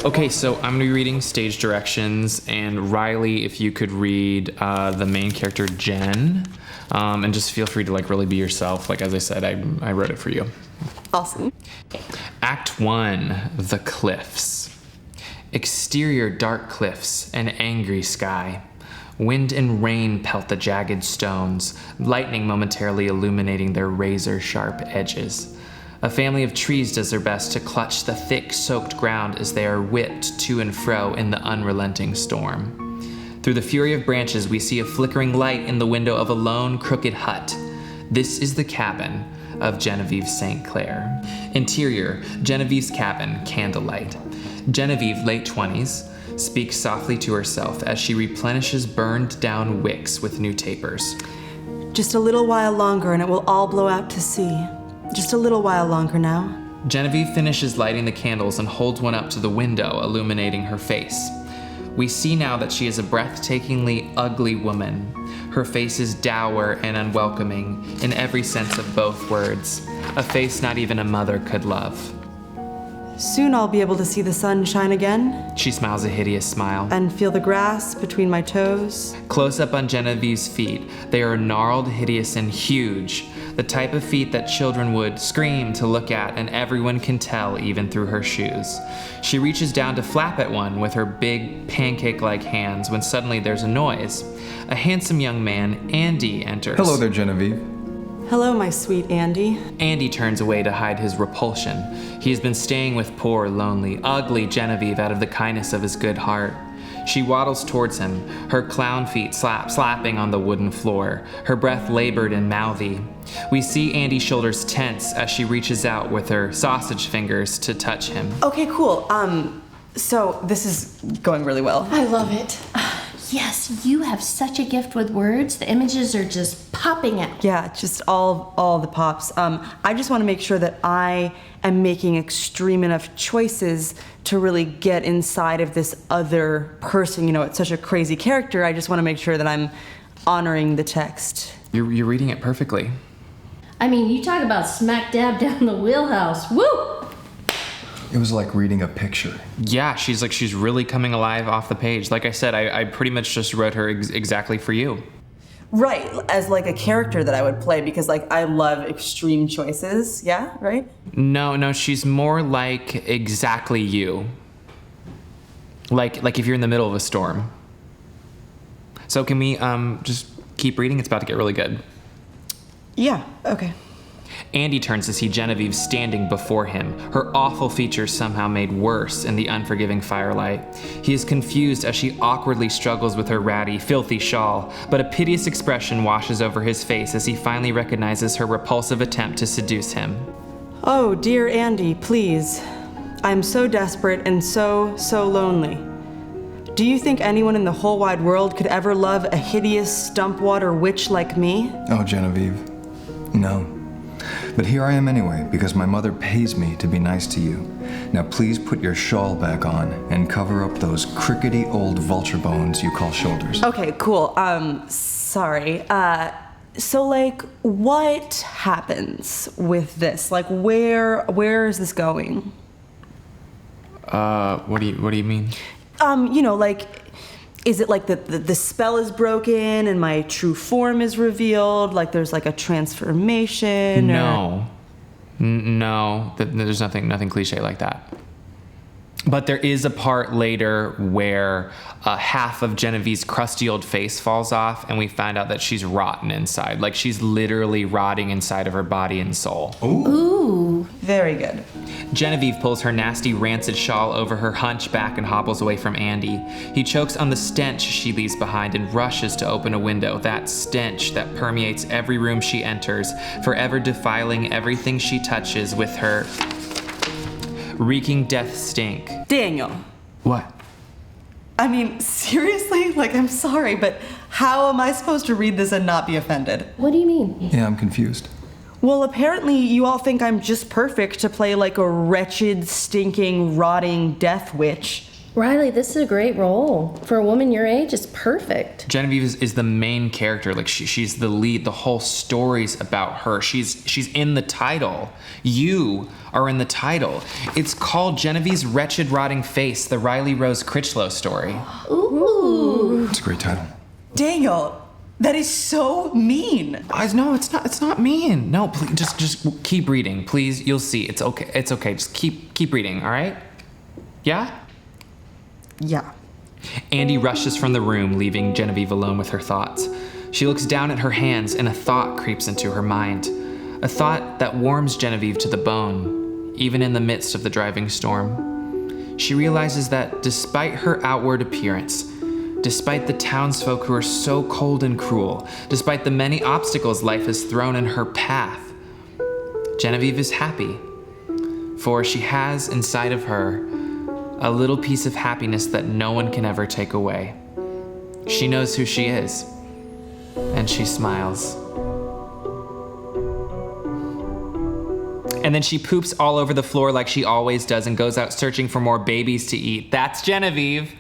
Okay, so I'm going to be reading stage directions, and Riley, if you could read the main character, Jen, and just feel free to really be yourself. Like, as I said, I wrote it for you. Awesome. Act 1, The Cliffs. Exterior dark cliffs, an angry sky. Wind and rain pelt the jagged stones, lightning momentarily illuminating their razor-sharp edges. A family of trees does their best to clutch the thick, soaked ground as they are whipped to and fro in the unrelenting storm. Through the fury of branches, we see a flickering light in the window of a lone, crooked hut. This is the cabin of Genevieve St. Clair. Interior, Genevieve's cabin, candlelight. Genevieve, late 20s, speaks softly to herself as she replenishes burned-down wicks with new tapers. Just a little while longer and it will all blow out to sea. Just a little while longer now. Genevieve finishes lighting the candles and holds one up to the window, illuminating her face. We see now that she is a breathtakingly ugly woman. Her face is dour and unwelcoming, in every sense of both words. A face not even a mother could love. Soon I'll be able to see the sun shine again. She smiles a hideous smile. And feel the grass between my toes. Close up on Genevieve's feet. They are gnarled, hideous, and huge. The type of feet that children would scream to look at, and everyone can tell even through her shoes. She reaches down to flap at one with her big pancake-like hands when suddenly there's a noise. A handsome young man, Andy, enters. Hello there, Genevieve. Hello, my sweet Andy. Andy turns away to hide his repulsion. He has been staying with poor, lonely, ugly Genevieve out of the kindness of his good heart. She waddles towards him, her clown feet slapping on the wooden floor, her breath labored and mouthy. We see Andy's shoulders tense as she reaches out with her sausage fingers to touch him. Okay, cool. So this is going really well. I love it. Yes, you have such a gift with words. The images are just popping out. Yeah, just all the pops. I just want to make sure that I am making extreme enough choices to really get inside of this other person. You know, it's such a crazy character. I just want to make sure that I'm honoring the text. You're reading it perfectly. I mean, you talk about smack dab down the wheelhouse. Woo! It was like reading a picture. Yeah, she's really coming alive off the page. Like I said, I pretty much just wrote her exactly for you. Right, as like a character that I would play because I love extreme choices. Yeah, right? No, she's more like exactly you. Like if you're in the middle of a storm. So can we just keep reading? It's about to get really good. Yeah, okay. Andy turns to see Genevieve standing before him, her awful features somehow made worse in the unforgiving firelight. He is confused as she awkwardly struggles with her ratty, filthy shawl, but a piteous expression washes over his face as he finally recognizes her repulsive attempt to seduce him. Oh, dear Andy, please. I'm so desperate and so lonely. Do you think anyone in the whole wide world could ever love a hideous stumpwater witch like me? Oh, Genevieve. No. But here I am anyway, because my mother pays me to be nice to you. Now please put your shawl back on and cover up those crickety old vulture bones you call shoulders. Okay, cool. Sorry. So what happens with this? Where is this going? What do you mean? Is it like the spell is broken and my true form is revealed? Like there's like a transformation? No, there's nothing cliche like that. But there is a part later where half of Genevieve's crusty old face falls off, and we find out that she's rotten inside. Like she's literally rotting inside of her body and soul. Ooh. Very good. Genevieve pulls her nasty, rancid shawl over her hunchback and hobbles away from Andy. He chokes on the stench she leaves behind and rushes to open a window, that stench that permeates every room she enters, forever defiling everything she touches with her reeking death stink. Daniel. What? I mean, seriously? I'm sorry, but how am I supposed to read this and not be offended? What do you mean? Yeah, I'm confused. Well, apparently you all think I'm just perfect to play like a wretched, stinking, rotting death witch. Riley, this is a great role. For a woman your age, it's perfect. Genevieve is the main character. Like she's the lead. The whole story's about her. She's in the title. You are in the title. It's called Genevieve's Wretched Rotting Face, the Riley Rose Critchlow story. Ooh. It's a great title. Daniel, that is so mean. No, it's not. It's not mean. No, please, just keep reading, please. You'll see. It's okay. It's okay. Just keep reading. All right? Yeah. Yeah. Andy rushes from the room, leaving Genevieve alone with her thoughts. She looks down at her hands, and a thought creeps into her mind. A thought that warms Genevieve to the bone, even in the midst of the driving storm. She realizes that despite her outward appearance, despite the townsfolk who are so cold and cruel, despite the many obstacles life has thrown in her path, Genevieve is happy. For she has inside of her a little piece of happiness that no one can ever take away. She knows who she is, and she smiles. And then she poops all over the floor like she always does and goes out searching for more babies to eat. That's Genevieve.